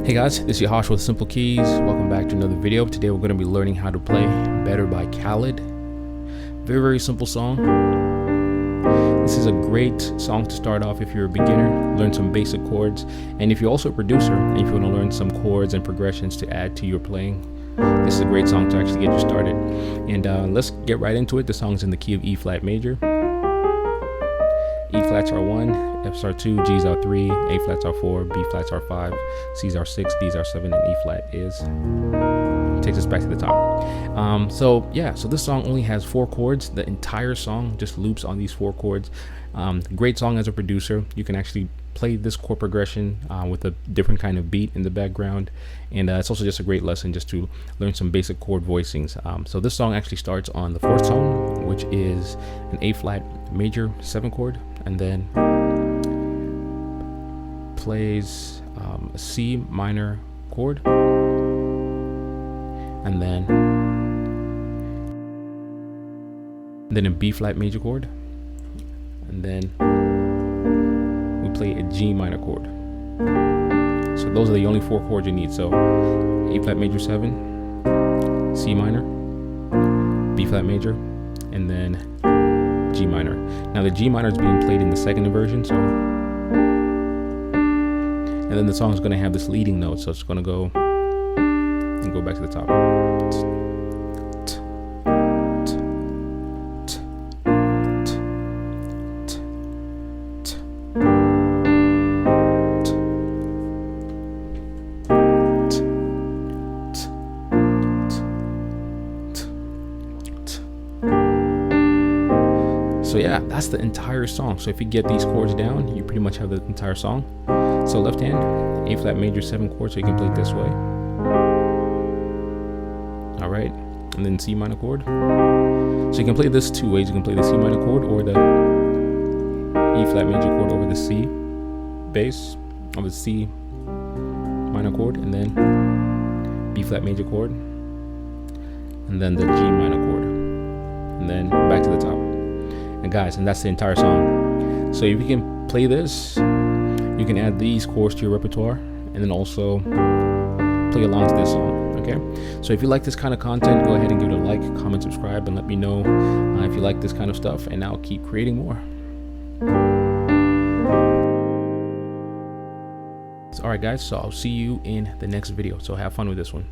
Hey guys, this is Yamaha with Simple Keys. Welcome back to another video. Today we're going to be learning how to play Better by Khalid. Very simple song. This is a great song to start off if you're a beginner, learn some basic chords, and if you're also a producer and if you want to learn some chords and progressions to add to your playing, this is a great song to actually get you started. And let's get right into it. The song's in the key of E flat major. E flats are 1, F's are 2, G's are 3, A flats are 4, B flats are 5, C's are 6, D's are 7, and E flat takes us back to the top. So this song only has 4 chords. The entire song just loops on these 4 chords. Great song as a producer. You can actually play this chord progression with a different kind of beat in the background, and it's also just a great lesson just to learn some basic chord voicings. So this song actually starts on the 4th tone, which is an A flat major 7 chord, and then plays a C minor chord, and then a B flat major chord, and then we play a G minor chord. So those are the only 4 chords you need. So A flat major 7, C minor, B flat major, and then G minor. Now the G minor is being played in the 2nd inversion, so, and then the song is going to have this leading note, so it's going to go and go back to the top. So yeah, that's the entire song. So if you get these chords down, you pretty much have the entire song. So left hand, A flat major 7 chord, so you can play it this way. All right, and then C minor chord. So you can play this 2 ways. You can play the C minor chord or the E flat major chord over the C bass, or the C minor chord, and then B flat major chord, and then the G minor chord, and then back to the top. And guys, and that's the entire song. So if you can play this, you can add these chords to your repertoire, and then also play along to this song. Okay, so if you like this kind of content, go ahead and give it a like, comment, subscribe, and let me know if you like this kind of stuff, and I'll keep creating more. All right guys, so I'll see you in the next video, so have fun with this one.